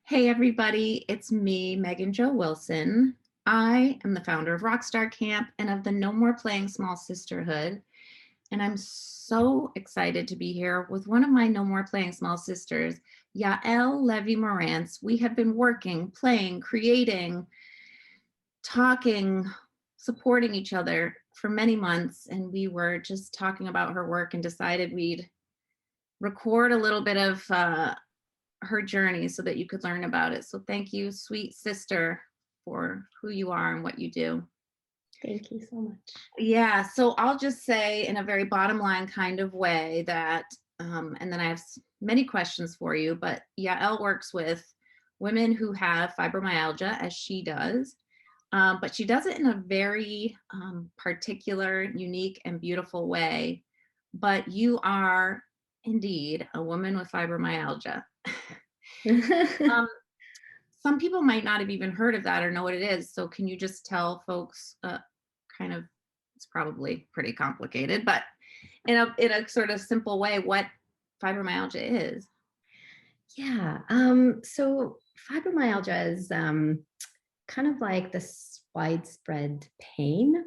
Hey everybody, it's me, Megan Jo Wilson. I am the founder of Rockstar Camp and of the No More Playing Small Sisterhood. And I'm so excited to be here with one of my No More Playing Small sisters, Yael Levy-Morantz. We have been working, playing, creating, talking, supporting each other for many months. And we were just talking about her work and decided we'd record a little bit of her journey so that you could learn about it. So thank you, sweet sister, for who you are and what you do. Thank you so much. Yeah, so I'll just say in a very bottom line kind of way that, and then I have many questions for you, but Yael works with women who have fibromyalgia, as she does, but she does it in a very particular, unique, and beautiful way. But you are indeed a woman with fibromyalgia. Um, some people might not have even heard of that or know what it is. So can you just tell folks kind of, it's probably pretty complicated, but in a sort of simple way, what fibromyalgia is? Yeah, so fibromyalgia is kind of like this widespread pain,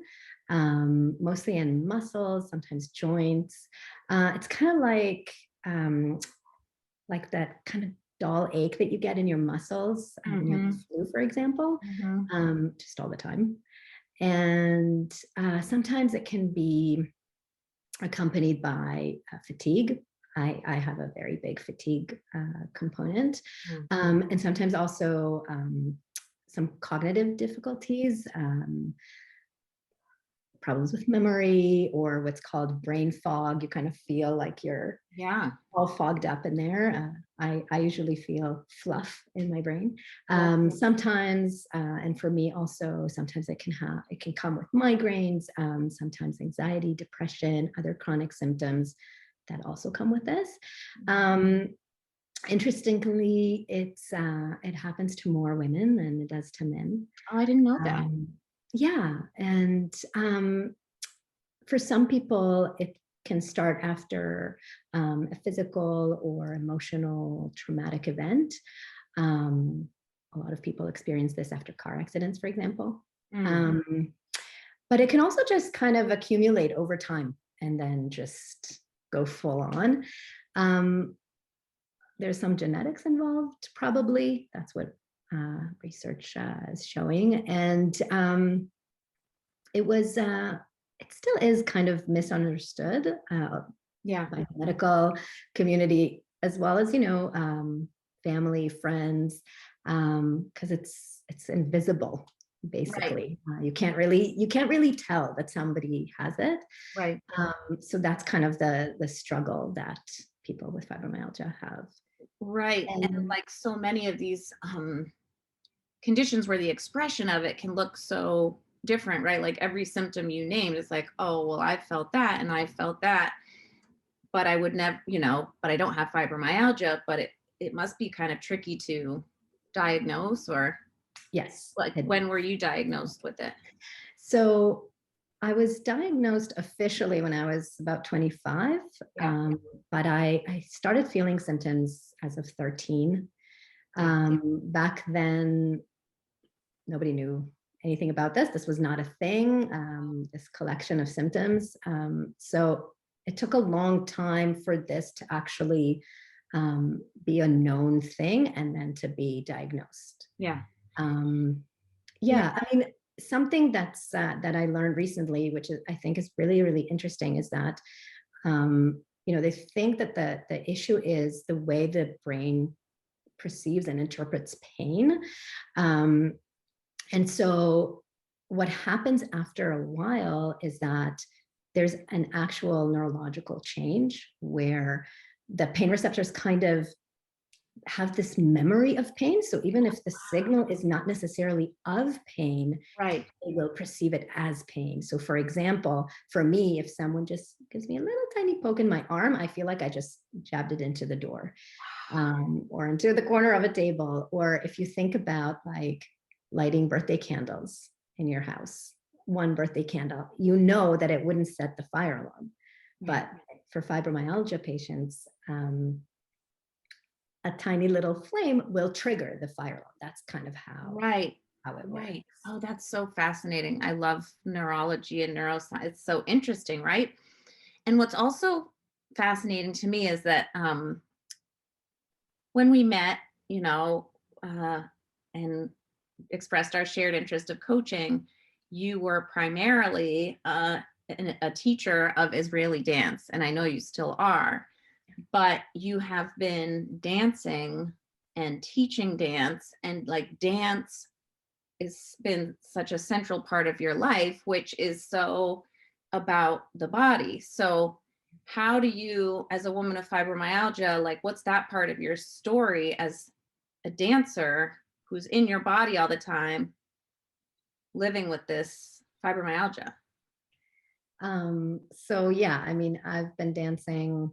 mostly in muscles, sometimes joints. It's kind of like that kind of dull ache that you get in your muscles when you have the Mm-hmm. flu, for example, Mm-hmm. just all the time. And sometimes it can be accompanied by fatigue. I have a very big fatigue component, and sometimes also some cognitive difficulties, problems with memory, or what's called brain fog. You kind of feel like you're Yeah. all fogged up in there. I usually feel fluff in my brain. Yeah. Sometimes, and for me also, sometimes it can come with migraines, sometimes anxiety, depression, other chronic symptoms that also come with this. Interestingly, it happens to more women than it does to men. Oh, I didn't know that. Yeah, and for some people, it can start after a physical or emotional traumatic event. Um, a lot of people experience this after car accidents, for example. Um, but it can also just kind of accumulate over time and then just go full on. Um, there's some genetics involved, probably. That's what research is showing. And it still is kind of misunderstood Yeah. by the medical community, as well as family, friends, because it's invisible. Right. Basically, you can't really tell that somebody has it. Right. So that's kind of the struggle that people with fibromyalgia have. Right. And And like so many of these conditions where the expression of it can look so different, right? Like every symptom you named, it's like, oh, well, I felt that and I felt that, but I would never, but I don't have fibromyalgia, but it must be kind of tricky to diagnose. Or yes, like, when were you diagnosed with it? so I was diagnosed officially when I was about 25, Yeah. but I started feeling symptoms as of 13. Back then, nobody knew anything about this. This was not a thing, this collection of symptoms. So it took a long time for this to actually be a known thing and then to be diagnosed. Yeah. Um, Yeah. yeah, I mean, something that I learned recently, which I think is really, really interesting, is that they think that the issue is the way the brain perceives and interprets pain. And so what happens after a while is that there's an actual neurological change where the pain receptors kind of have this memory of pain. So even if the signal is not necessarily of pain, Right. they will perceive it as pain. So for example, for me, if someone just gives me a little tiny poke in my arm, I feel like I just jabbed it into the door, or into the corner of a table. Or if you think about like lighting birthday candles in your house, one birthday candle, you know that it wouldn't set the fire alarm. But for fibromyalgia patients, a tiny little flame will trigger the fire alarm. That's kind of Right. how it Right. works. Oh, that's so fascinating. I love neurology and neuroscience. It's so interesting, right? And what's also fascinating to me is that when we met, you know, and expressed our shared interest of coaching, you were primarily a teacher of Israeli dance, and I know you still are, but you have been dancing and teaching dance, and like dance has been such a central part of your life, which is so about the body. So, how do you, as a woman of fibromyalgia, like what's that part of your story as a dancer who's in your body all the time, living with this fibromyalgia? So yeah, I mean, I've been dancing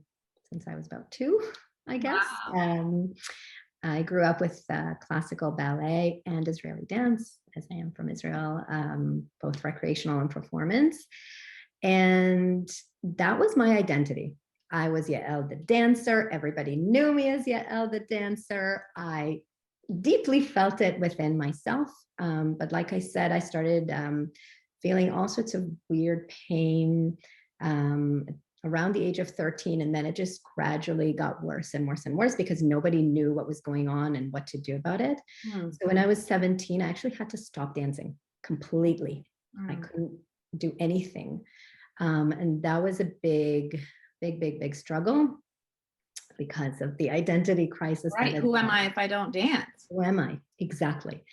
since I was about 2, I guess. Wow. I grew up with classical ballet and Israeli dance, as I am from Israel, both recreational and performance. And that was my identity. I was Yael the dancer. Everybody knew me as Yael the dancer. I deeply felt it within myself. But like I said, I started feeling all sorts of weird pain um, around the age of 13. And then it just gradually got worse and worse and worse because nobody knew what was going on and what to do about it. Mm, So when I was 17, I actually had to stop dancing completely. I mm. couldn't do anything. And that was a big struggle because of the identity crisis that Right. it Who am brought. I if I don't dance? Who am I? Exactly.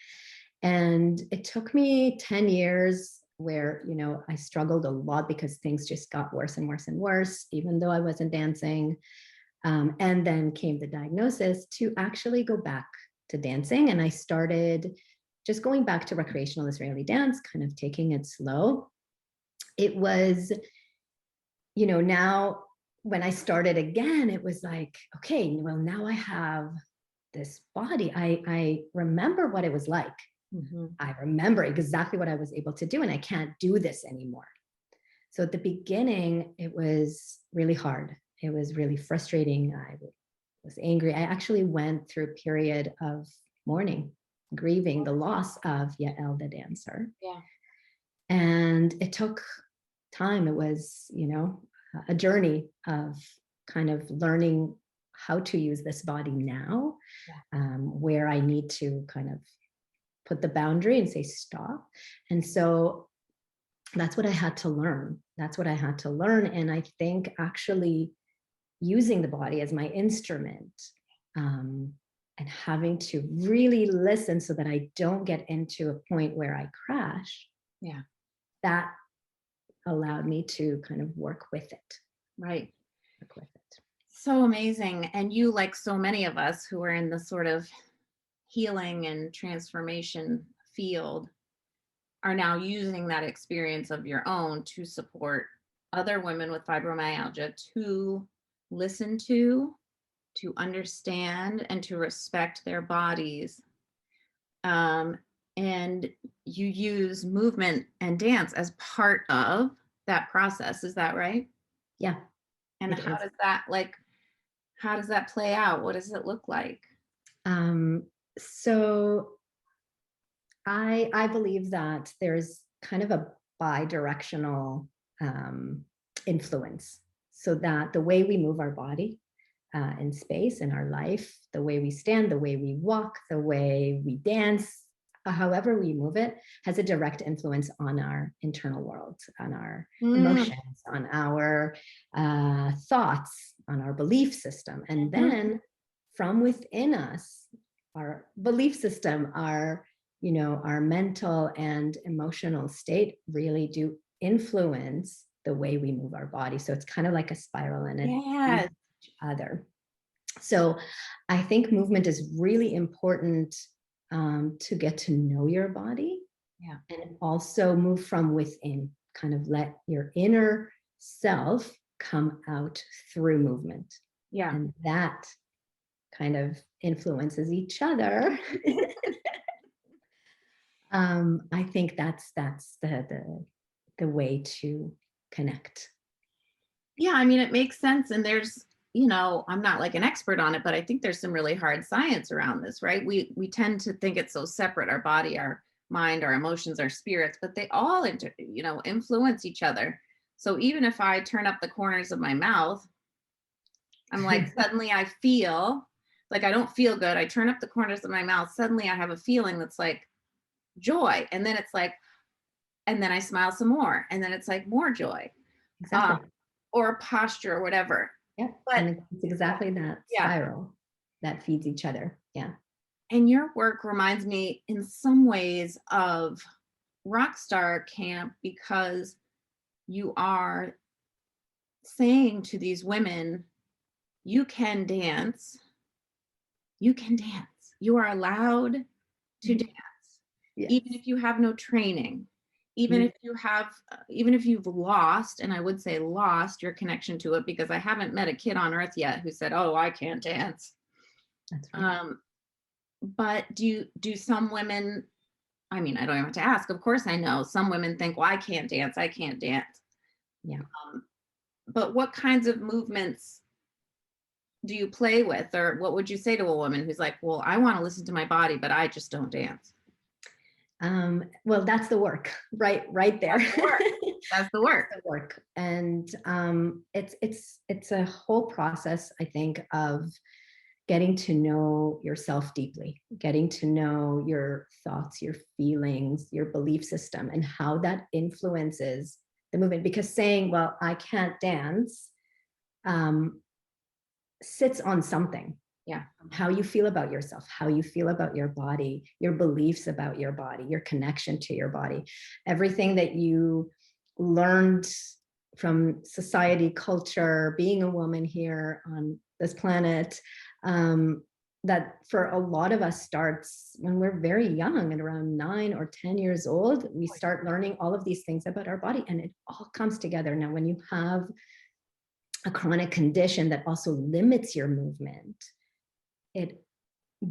And it took me 10 years where, I struggled a lot because things just got worse and worse and worse, even though I wasn't dancing. And then came the diagnosis to actually go back to dancing. And I started just going back to recreational Israeli dance, kind of taking it slow. It was, now when I started again, it was like, okay, well, now I have this body. I remember what it was like. Mhm. I remember exactly what I was able to do, and I can't do this anymore. So at the beginning, it was really hard. It was really frustrating. I was angry. I actually went through a period of mourning, grieving the loss of Yael the dancer. Yeah. And it took time. It was, a journey of kind of learning how to use this body now, Yeah. where I need to kind of put the boundary and say stop. And so that's what I had to learn. That's what I had to learn. And I think actually using the body as my instrument, and having to really listen so that I don't get into a point where I crash, Yeah. that allowed me to kind of work with it. Right. Work with it. So amazing. And you, like so many of us who are in the sort of healing and transformation field, are now using that experience of your own to support other women with fibromyalgia to listen to understand, and to respect their bodies. Um, and you use movement and dance as part of that process. Is that right? Yeah, And it how is. does that like, how does that play out? What does it look like? Um, so I believe that there's kind of a bi-directional influence, so that the way we move our body in space in our life, the way we stand, the way we walk, the way we dance, however we move it, has a direct influence on our internal world, on our Mm, emotions, on our thoughts, on our belief system. And mhm. then from within us, our belief system, our mental and emotional state really do influence the way we move our body. So it's kind of like a spiral, and it feeds Yes. each other. So I think movement is really important, to get to know your body, Yeah. and also move from within, kind of let your inner self come out through movement. Yeah. And that kind of influences each other. I think that's the way to connect. Yeah. I mean, it makes sense. And there's I'm not like an expert on it, but I think there's some really hard science around this, right? We tend to think it's so separate, our body, our mind, our emotions, our spirits, but they all influence each other. So even if I turn up the corners of my mouth, I'm like, suddenly I feel like I don't feel good. I turn up the corners of my mouth, suddenly I have a feeling that's like joy. And then it's like, and then I smile some more, and then it's like more joy, uh, Exactly. or posture or whatever. Yeah. But And it's exactly that yeah, spiral that feeds each other. Yeah. and your work reminds me in some ways of Rockstar Camp, because you are saying to these women, you can dance, you can dance. You are allowed to Mhm. dance, even Yes. if you have no training, even You, if you have, even if you've lost, and I would say lost your connection to it, because I haven't met a kid on earth yet who said, "Oh, I can't dance." that's right. Um, but do some women? I mean, I don't even have to ask. Of course, I know some women think, "Well, I can't dance. I can't dance." Yeah. Um, but what kinds of movements do you play with, or what would you say to a woman who's like, "Well, I want to listen to my body, but I just don't dance"? Well, that's the work, right there. That's the work. That's the That's work. the work, and it's a whole process, I think, of getting to know yourself deeply, getting to know your thoughts, your feelings, your belief system, and how that influences the movement. Because saying, "Well, I can't dance," um, sits on something. Yeah. How you feel about yourself, how you feel about your body, your beliefs about your body, your connection to your body, everything that you learned from society, culture, being a woman here on this planet, um, that for a lot of us starts when we're very young, at around 9 or 10 years old. We start learning all of these things about our body, and it all comes together. Now, when you have a chronic condition that also limits your movement, it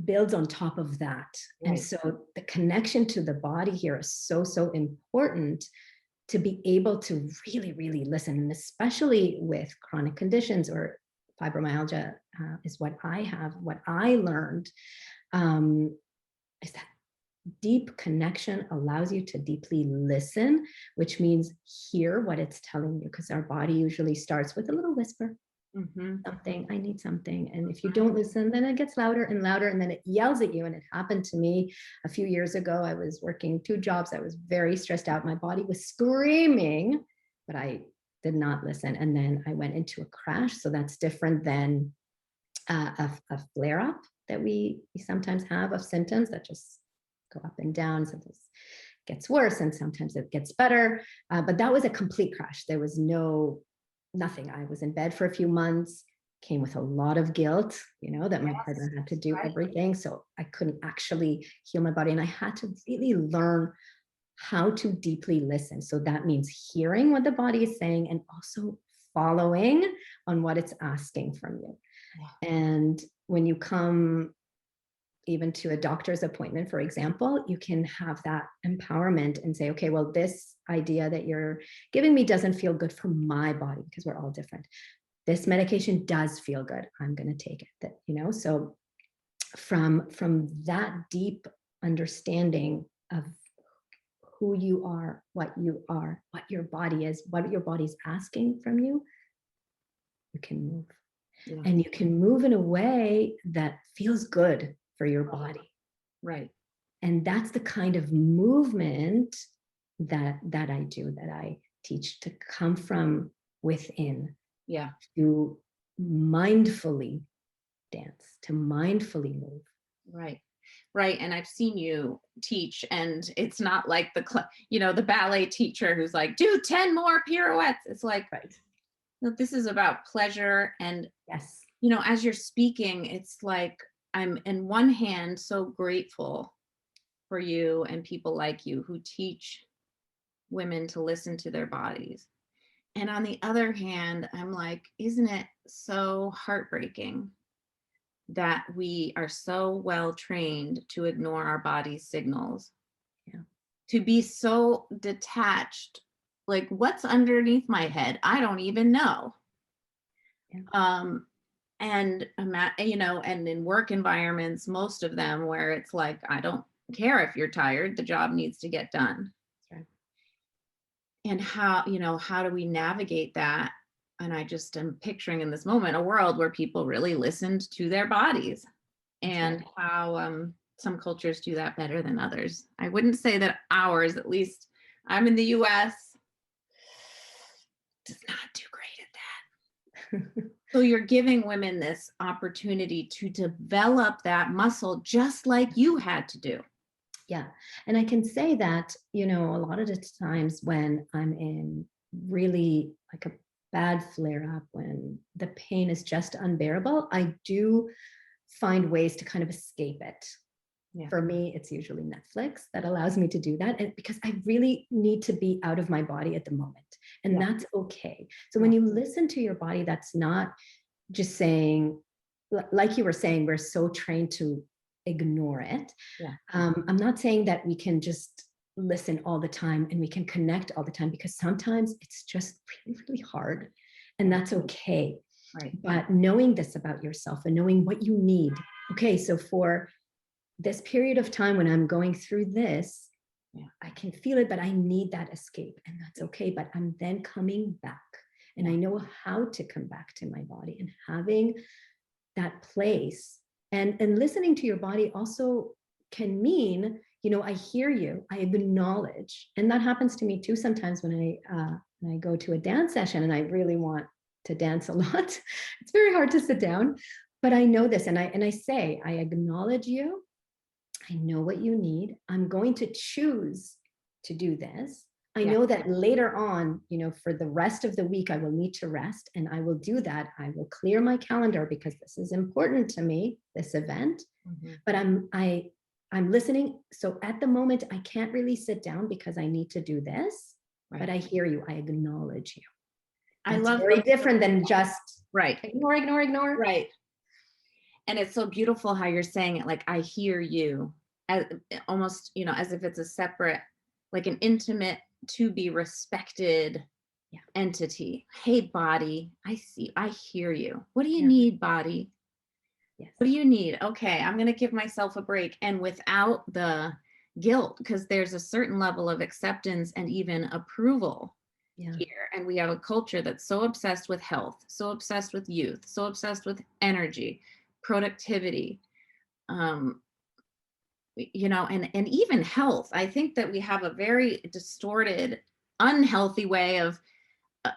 builds on top of that. And Right. so the connection to the body here is so, so important to be able to really, really listen. And especially with chronic conditions, or fibromyalgia is what I have, what I learned, is that deep connection allows you to deeply listen, which means hear what it's telling you, because our body usually starts with a little whisper, Mhm. something, I need something. And if you don't listen, then it gets louder and louder, and then it yells at you. And it happened to me a few years ago. I was working 2 jobs. I was very stressed out. My body was screaming, but I did not listen. And then I went into a crash. So that's different than a flare up that we sometimes have of symptoms that just go up and down. Sometimes it gets worse and sometimes it gets better. But that was a complete crash. There was nothing. I was in bed for a few months, came with a lot of guilt, that my Yes. partner had to do Right. everything. So I couldn't actually heal my body. And I had to really learn how to deeply listen. So that means hearing what the body is saying and also following on what it's asking from you. Yeah. And when you come even to a doctor's appointment, for example, you can have that empowerment and say, okay, well, this idea that you're giving me doesn't feel good for my body, because we're all different. This medication does feel good. I'm going to take it. So from that deep understanding of who you are, what your body is, what your body's asking from you, you can move. Yeah. And you can move in a way that feels good for your body. Right. And that's the kind of movement that I do, that I teach, to come from within, Yeah. to mindfully dance, to mindfully move. Right. Right. And I've seen you teach, and it's not like the ballet teacher who's like, do 10 more pirouettes. It's like, Right. no, this is about pleasure. And, Yes. as you're speaking, it's like, I'm in one hand so grateful for you and people like you who teach women to listen to their bodies. And on the other hand, I'm like, isn't it so heartbreaking that we are so well trained to ignore our body's signals, Yeah. to be so detached? Like, what's underneath my head? I don't even know. Yeah. Um, And and in work environments, most of them where it's like, I don't care if you're tired, the job needs to get done. That's right. And how do we navigate that? And I just am picturing in this moment a world where people really listened to their bodies, That's right. and how some cultures do that better than others. I wouldn't say that ours, at least I'm in the US, does not do great at that. So you're giving women this opportunity to develop that muscle just like you had to do. Yeah. And I can say that, a lot of the times when I'm in really like a bad flare up, when the pain is just unbearable, I do find ways to kind of escape it. Yeah. For me, it's usually Netflix that allows me to do that. And because I really need to be out of my body at the moment. And Yeah. that's okay. So when you listen to your body, that's not just saying, like you were saying, we're so trained to ignore it. Yeah. I'm not saying that we can just listen all the time and we can connect all the time, because sometimes it's just really, really hard. And that's okay. Right. But knowing this about yourself and knowing what you need. Okay, so for this period of time when I'm going through this, Yeah. I can feel it, but I need that escape, and that's okay. But I'm then coming back, and I know how to come back to my body, and having that place and listening to your body also can mean, I hear you, I acknowledge. And that happens to me too sometimes when I go to a dance session and I really want to dance a lot. It's very hard to sit down, but I know this, and I say, I acknowledge you. I know what you need. I'm going to choose to do this. I know that later on, for the rest of the week, I will need to rest, and I will do that. I will clear my calendar because this is important to me, this event. But I'm listening. So at the moment, I can't really sit down because I need to do this. But I hear you. I acknowledge you. I That's love very different than just right. ignore. Right. And it's so beautiful how you're saying it, like, I hear you, as almost, as if it's a separate, like an intimate, to be respected entity. Hey, body, I hear you. What do you need, body? Yes. What do you need? Okay, I'm going to give myself a break, and without the guilt, because there's a certain level of acceptance and even approval here. And we have a culture that's so obsessed with health, so obsessed with youth, so obsessed with energy, productivity, um, and even health. I think that we have a very distorted, unhealthy way of uh,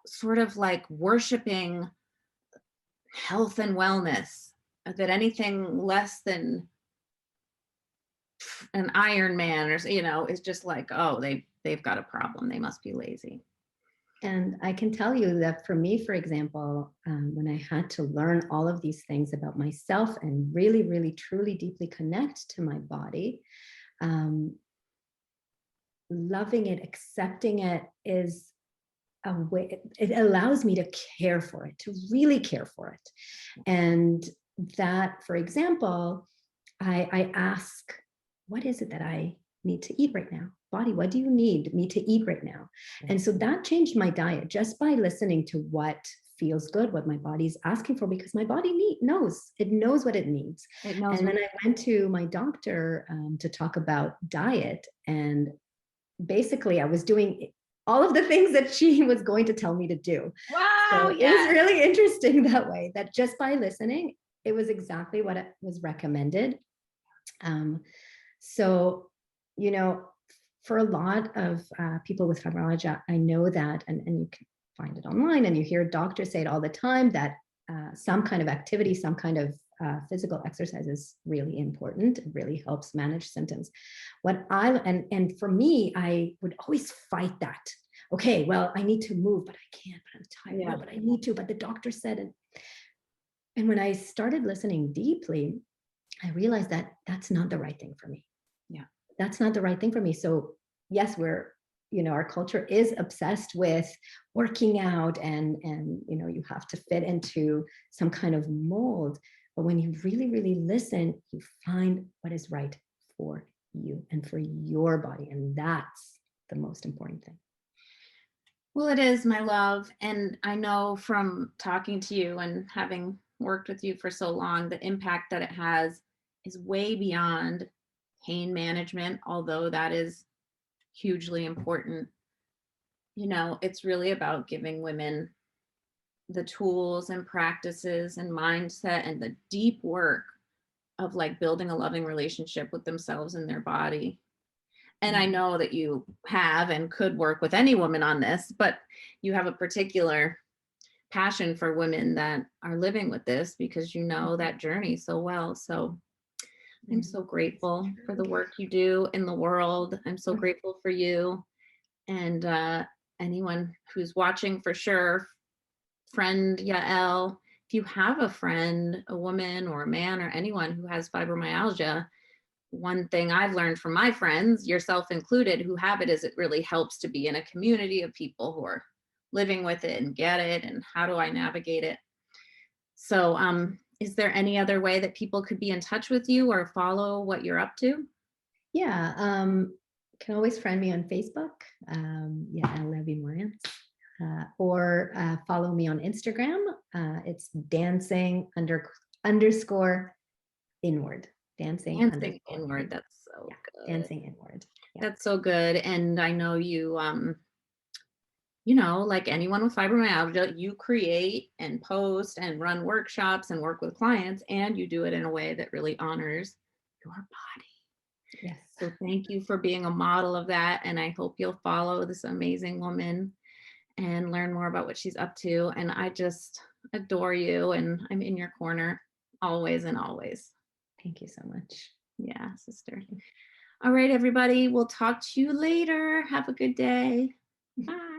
sort of like worshiping health and wellness, that anything less than an Iron Man or is just like, oh, they've got a problem, they must be lazy. And I can tell you that for me, for example, when I had to learn all of these things about myself and really, really, truly, deeply connect to my body, loving it, accepting it is a way, it allows me to care for it, to really care for it. And that, for example, I ask, what is it that I need to eat right now? Body, what do you need me to eat right now? And so that changed my diet just by listening to what feels good, what my body's asking for, because my body knows what it needs. And then I went to my doctor to talk about diet, and basically I was doing all of the things that she was going to tell me to do. Wow, so it was really interesting that way, that just by listening, it was exactly what was recommended. So, for a lot of people with fibromyalgia, I know that, and you can find it online, and you hear doctors say it all the time, that some kind of activity, some kind of physical exercise is really important. It really helps manage symptoms. And for me, I would always fight that. Okay, well, I need to move, but I can't, but I'm tired. No, but I need to, but the doctor said it. And when I started listening deeply, I realized that that's not the right thing for me. Yeah. That's not the right thing for me. So yes, our culture is obsessed with working out and you have to fit into some kind of mold. But when you really, really listen, you find what is right for you and for your body. And that's the most important thing. Well, it is, my love. And I know from talking to you and having worked with you for so long, the impact that it has is way beyond pain management, although that is hugely important. It's really about giving women the tools and practices and mindset and the deep work of like building a loving relationship with themselves and their body. And I know that you have and could work with any woman on this, but you have a particular passion for women that are living with this because you know that journey so well. So I'm so grateful for the work you do in the world. I'm so grateful for you. And anyone who's watching, for sure, friend Yael, if you have a friend, a woman or a man or anyone who has fibromyalgia, one thing I've learned from my friends, yourself included, who have it, is it really helps to be in a community of people who are living with it and get it, and how do I navigate it. So is there any other way that people could be in touch with you or follow what you're up to? Yeah, can always friend me on Facebook, Yael Levy-Morantz, or follow me on Instagram. It's dancing_inward. Dancing Dancing inward. That's so good. dancing inward. Yeah. That's so good. And I know you, like anyone with fibromyalgia, you create and post and run workshops and work with clients, and you do it in a way that really honors your body. Yes. So thank you for being a model of that. And I hope you'll follow this amazing woman and learn more about what she's up to. And I just adore you, and I'm in your corner always and always. Thank you so much. Yeah, sister. All right, everybody. We'll talk to you later. Have a good day. Bye.